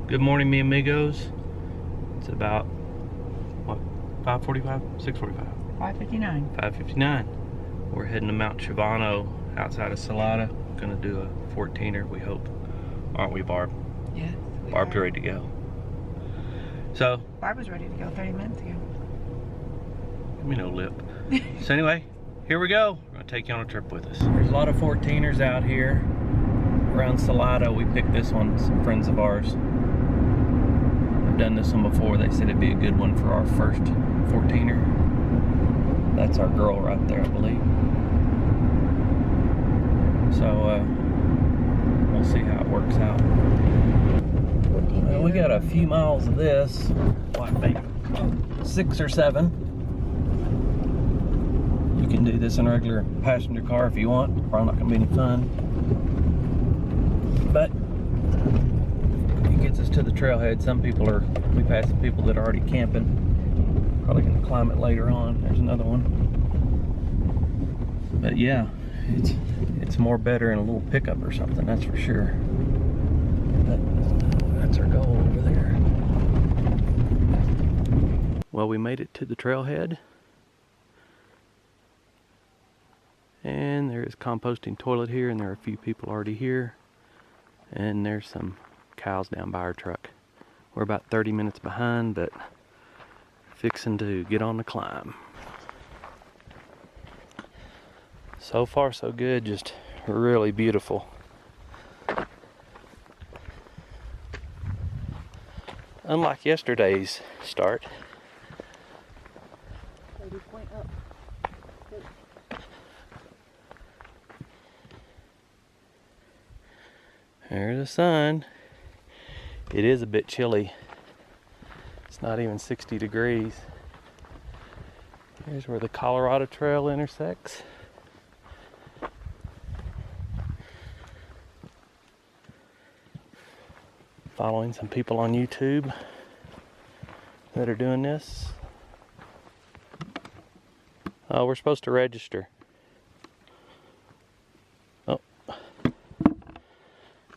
Good morning, mi amigos. It's about, what, 5:45? 6:45? 5:59. 5:59. We're heading to Mount SHAVANO outside of Salada. Gonna do a 14er, we hope. Aren't we, Barb? Yes. Barb's ready to go. So, Barb was ready to go 30 minutes ago. give me no lip. So anyway, here we go. We're gonna take you on a trip with us. There's a lot of 14ers out here around Salada. We picked this one, some friends of ours. I've done this one before. They said it'd be a good one for our first 14er. That's our girl right there, I believe. So we'll see how it works out. Well, we got a few miles of this, what, maybe 6 or 7. You can do this in a regular passenger car if you want. Probably not gonna be any fun. But it gets us to the trailhead. We passed some people that are already camping. Probably gonna climb it later on. There's another one. But yeah, it's more better in a little pickup or something, that's for sure. But that's our goal over there. Well, we made it to the trailhead. And there is a composting toilet here, and there are a few people already here. And there's some cows down by our truck. We're about 30 minutes behind, but fixing to get on the climb. So far so good, just really beautiful. Unlike yesterday's start. Point up. There's the sun. It is a bit chilly. It's not even 60 degrees. Here's where the Colorado Trail intersects. Following some people on YouTube that are doing this. Oh, we're supposed to register. Oh,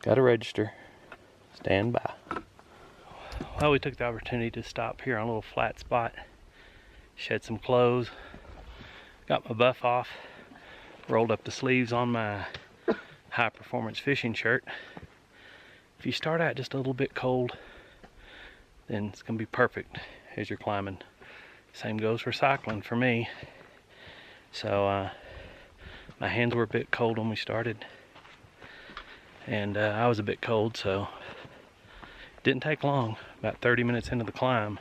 gotta register. Stand by. Well, we took the opportunity to stop here on a little flat spot, shed some clothes, got my buff off, rolled up the sleeves on my high performance fishing shirt. If you start out just a little bit cold, then it's gonna be perfect as you're climbing. Same goes for cycling for me. So my hands were a bit cold when we started, and I was a bit cold, so it didn't take long. About 30 minutes into the climb,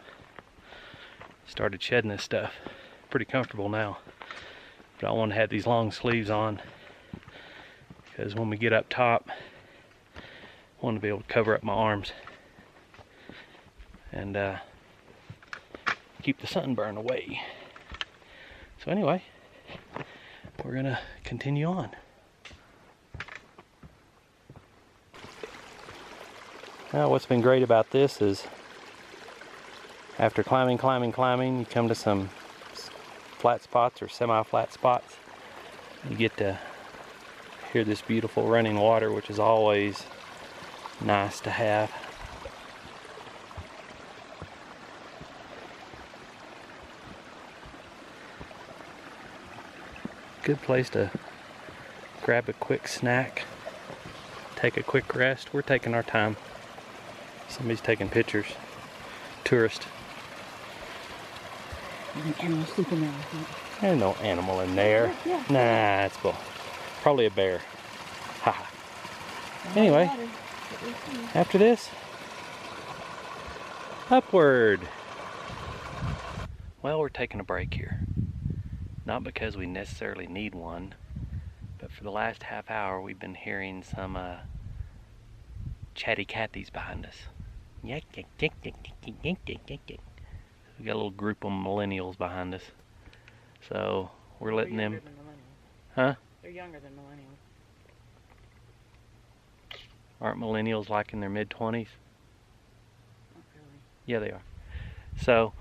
started shedding this stuff. Pretty comfortable now, but I want to have these long sleeves on because when we get up top, I want to be able to cover up my arms and keep the sunburn away. So anyway, we're gonna continue on. Now, what's been great about this is after climbing, you come to some flat spots or semi-flat spots. You get to hear this beautiful running water, which is always nice to have. Good place to grab a quick snack, take a quick rest. We're taking our time. Somebody's taking pictures. Tourist. There's an animal sleeping there, I think. There's no animal in there. Yeah. Nah, it's bull. Probably a bear. Haha. Anyway, after this, upward. Well, we're taking a break here. Not because we necessarily need one, but for the last half hour we've been hearing some chatty Cathy's behind us. We got a little group of millennials behind us. So we're letting them... Huh? They're younger than millennials. Aren't millennials like in their mid-20s? Not really. Yeah, they are. So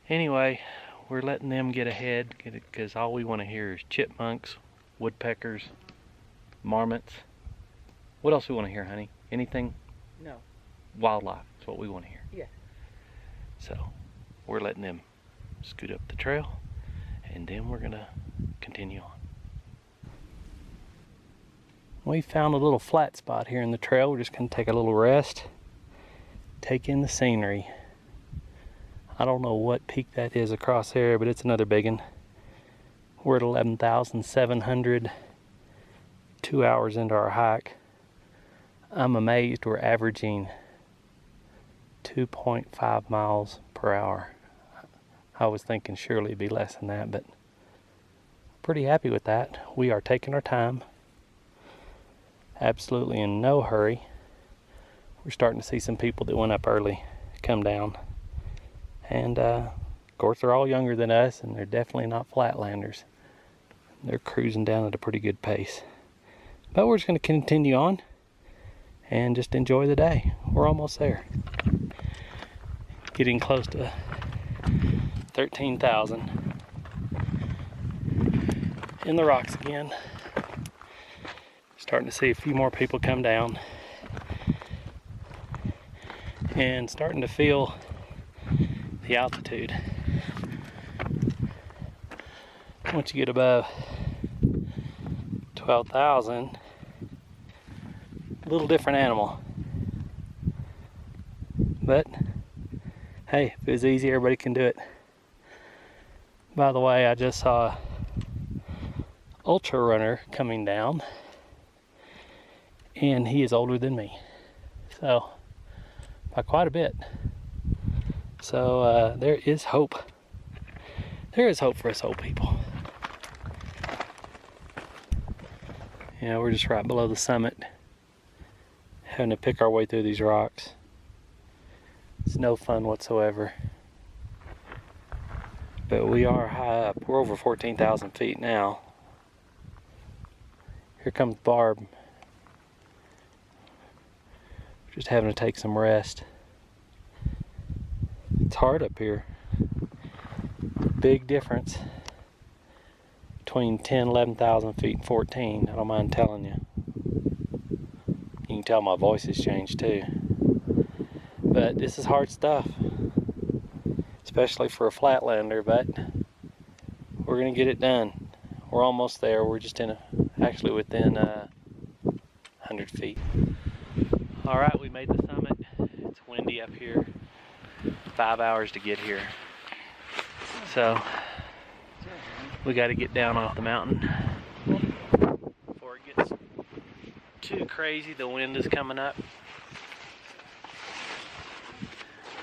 anyway, we're letting them get ahead because all we want to hear is chipmunks, woodpeckers, marmots. What else we want to hear, honey? Anything? No. Wildlife. That's what we want to hear. Yeah. So we're letting them scoot up the trail, and then we're gonna continue on. We found a little flat spot here in the trail. We're just gonna take a little rest, take in the scenery. I don't know what peak that is across there, but it's another big one. We're at 11,700, 2 hours into our hike. I'm amazed we're averaging 2.5 miles per hour. I was thinking surely it'd be less than that, but pretty happy with that. We are taking our time, absolutely in no hurry. We're starting to see some people that went up early come down. And of course they're all younger than us, and they're definitely not flatlanders. They're cruising down at a pretty good pace. But we're just going to continue on and just enjoy the day. We're almost there. Getting close to 13,000 in the rocks again. Starting to see a few more people come down, and starting to feel the altitude. Once you get above 12,000, a little different animal. But hey, if it was easy, everybody can do it. By the way, I just saw an ultra runner coming down, and he is older than me, so by quite a bit. So there is hope. There is hope for us old people. Yeah, we're just right below the summit, having to pick our way through these rocks. It's no fun whatsoever. But we are high up. We're over 14,000 feet now. Here comes Barb. Just having to take some rest. It's hard up here. Big difference between 10, 11,000 feet and 14. I don't mind telling you. You can tell my voice has changed too. But this is hard stuff, especially for a flatlander, but we're gonna get it done. We're almost there. We're just actually within 100 feet. All right, we made the summit. It's windy up here. 5 hours to get here. So we got to get down off the mountain before it gets too crazy. The wind is coming up.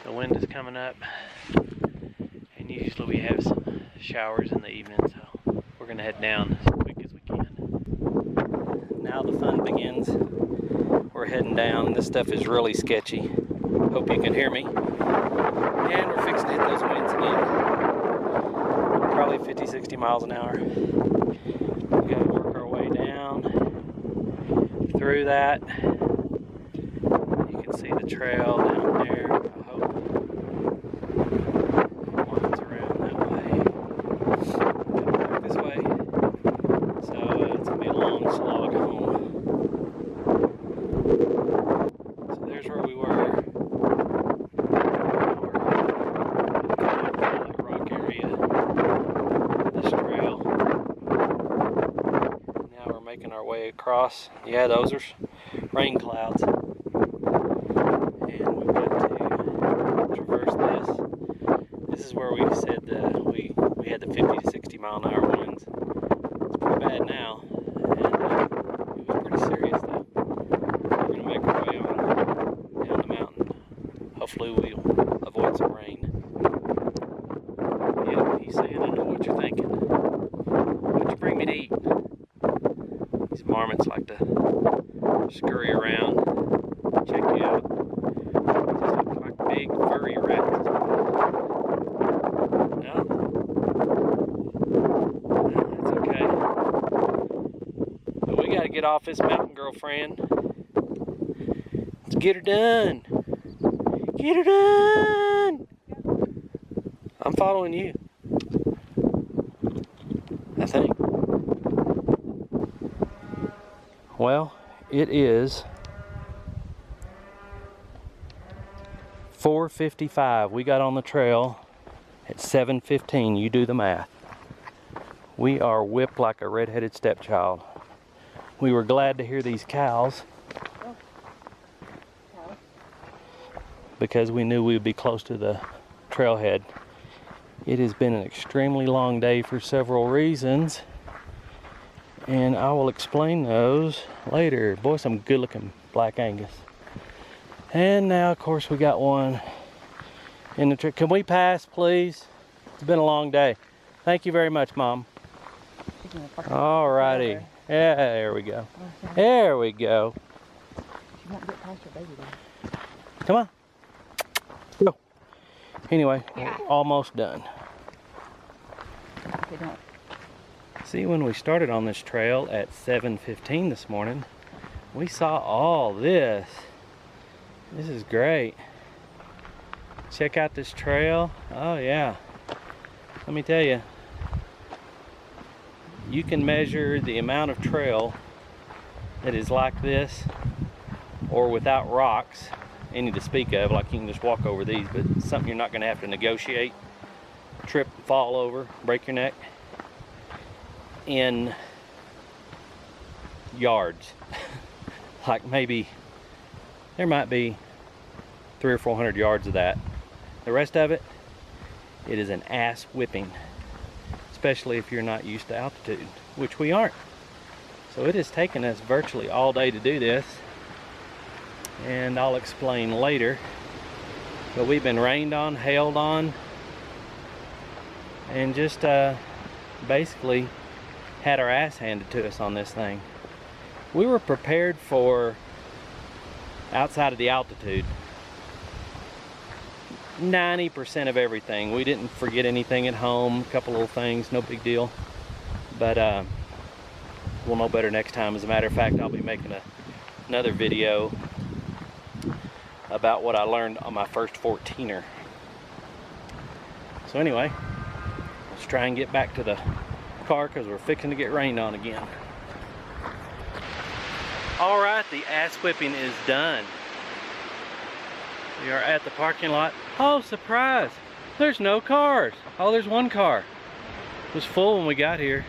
The wind is coming up, and usually we have some showers in the evening, so we're gonna head down as quick as we can. Now the fun begins. We're heading down. This stuff is really sketchy. Hope you can hear me. And we're fixing to hit those winds again. Probably 50, 60 miles an hour. We gotta work our way down through that. You can see the trail down there, I hope. Winds around that way. Back this way. So it's gonna be a long slog home. So there's where we were. Our way across. Yeah, those are rain clouds, and we've got to traverse this. This is where we said we had the 50 to 60 mile an hour winds. It's pretty bad now, and it was pretty serious though. We're gonna make our way on down the mountain. Hopefully we'll avoid some rain. Yeah, he's saying, I know what you're thinking. What'd you bring me to eat? These marmots like to scurry around, check you out. Just look like big furry rats. No? No, that's okay. But we gotta get off this mountain, girlfriend. Let's get her done. Get her done! I'm following you, I think. Well, it is 4:55. We got on the trail at 7:15. You do the math. We are whipped like a red-headed stepchild. We were glad to hear these cows because we knew we would be close to the trailhead. It has been an extremely long day for several reasons, and I will explain those later. Boy, some good looking black Angus. And now of course we got one in the tree. Can we pass, please? It's been a long day. Thank you very much, Mom. All righty. Yeah, there we go. There we go. She won't get past your baby though. Come on. Go. Anyway, we're almost done. Okay, don't. See, when we started on this trail at 7:15 this morning, we saw all this. This is great. Check out this trail. Oh yeah. Let me tell you, you can measure the amount of trail that is like this or without rocks, any to speak of, like you can just walk over these, but something you're not going to have to negotiate, trip, fall over, break your neck, in yards. Like maybe there might be 300 or 400 yards of that. The rest of it, it is an ass whipping, especially if you're not used to altitude, which we aren't. So it has taken us virtually all day to do this, and I'll explain later. But we've been rained on, hailed on, and just basically had our ass handed to us on this thing. We were prepared for outside of the altitude 90% of everything. We didn't forget anything at home, a couple little things, no big deal. But we'll know better next time. As a matter of fact, I'll be making another video about what I learned on my first 14er. So anyway, let's try and get back to the car because we're fixing to get rained on again. All right, the ass whipping is done. We are at the parking lot. Oh, surprise! There's no cars. Oh, there's one car. It was full when we got here.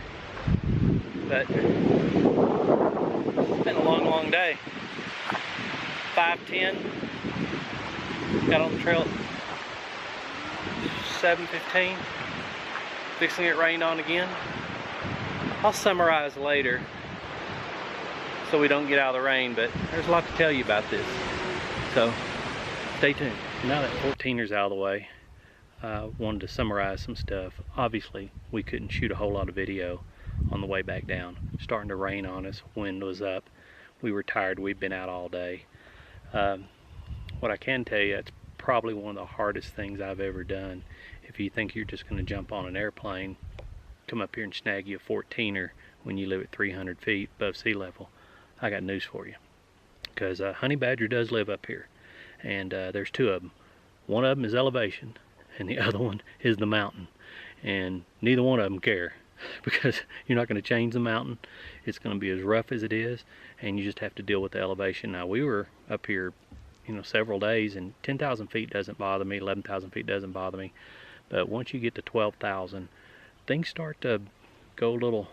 But it's been a long, long day. 5:10. Got on the trail at 7:15. Fixing to get rained on again. I'll summarize later so we don't get out of the rain, but there's a lot to tell you about this. So stay tuned. Now that 14er's out of the way, I wanted to summarize some stuff. Obviously, we couldn't shoot a whole lot of video on the way back down. Starting to rain on us, wind was up. We were tired, we'd been out all day. What I can tell you, it's probably one of the hardest things I've ever done. If you think you're just going to jump on an airplane, come up here and snag you a 14er when you live at 300 feet above sea level, I got news for you. Because honey badger does live up here. And there's two of them. One of them is elevation, and the other one is the mountain. And neither one of them care, because you're not going to change the mountain. It's going to be as rough as it is, and you just have to deal with the elevation. Now, we were up here, you know, several days, and 10,000 feet doesn't bother me, 11,000 feet doesn't bother me. But once you get to 12,000, things start to go a little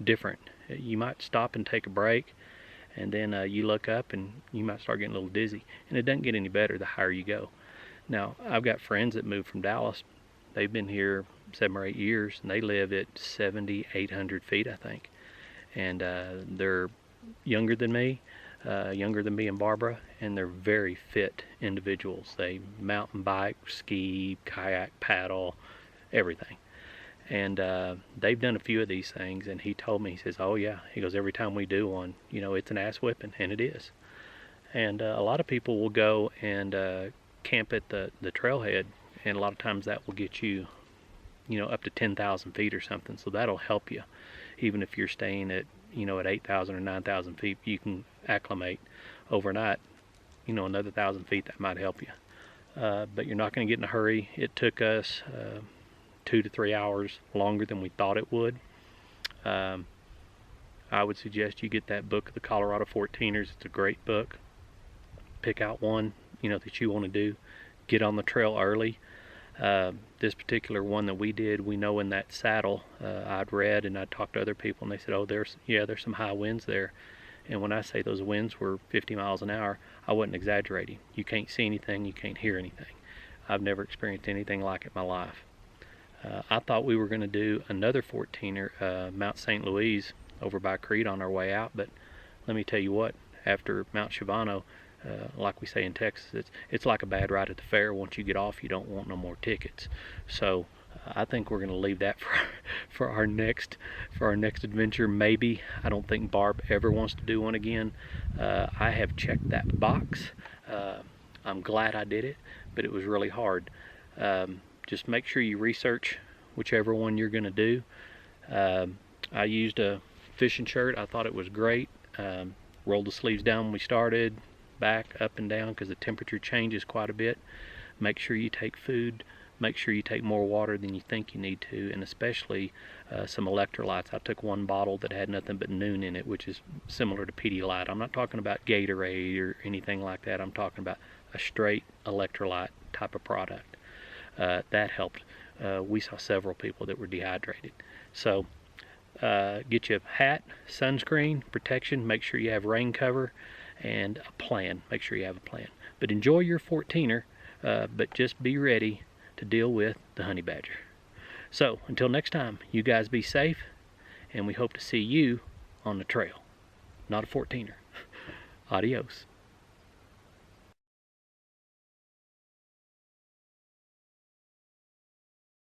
different. You might stop and take a break, and then you look up and you might start getting a little dizzy, and it doesn't get any better the higher you go. Now, I've got friends that moved from Dallas. They've been here 7 or 8 years, and they live at 7,800 feet, I think. And they're younger than me and Barbara, and they're very fit individuals. They mountain bike, ski, kayak, paddle, everything. And they've done a few of these things, and he told me, he says, oh yeah, he goes, every time we do one, you know, it's an ass whipping, and it is. And a lot of people will go and camp at the trailhead, and a lot of times that will get you, you know, up to 10,000 feet or something, so that'll help you. Even if you're staying at, you know, at 8,000 or 9,000 feet, you can acclimate overnight, you know, another 1,000 feet, that might help you. But you're not going to get in a hurry. It took us 2 to 3 hours longer than we thought it would. I would suggest you get that book, The Colorado 14ers. It's a great book. Pick out one, you know, that you want to do. get on the trail early. This particular one that we did, we know in that saddle, I'd read and I'd talked to other people, and they said, oh, there's some high winds there. And when I say those winds were 50 miles an hour, I wasn't exaggerating. You can't see anything, you can't hear anything. I've never experienced anything like it in my life. I thought we were going to do another 14er, Mount St. Louise, over by Crete on our way out, but let me tell you what, after Mount SHAVANO, like we say in Texas, it's like a bad ride at the fair. Once you get off, you don't want no more tickets. So I think we're going to leave that for our next adventure. Maybe. I don't think Barb ever wants to do one again. I have checked that box. I'm glad I did it, but it was really hard. Just make sure you research whichever one you're going to do. I used a fishing shirt. I thought it was great. Rolled the sleeves down when we started, back, up and down, because the temperature changes quite a bit. Make sure you take food. Make sure you take more water than you think you need to, and especially some electrolytes. I took one bottle that had nothing but Noon in it, which is similar to Pedialyte. I'm not talking about Gatorade or anything like that. I'm talking about a straight electrolyte type of product. That helped. We saw several people that were dehydrated. So get you a hat, sunscreen, protection. Make sure you have rain cover, and a plan. Make sure you have a plan. But enjoy your 14er, but just be ready to deal with the honey badger. So until next time, you guys be safe, and we hope to see you on the trail. Not a 14er. Adios.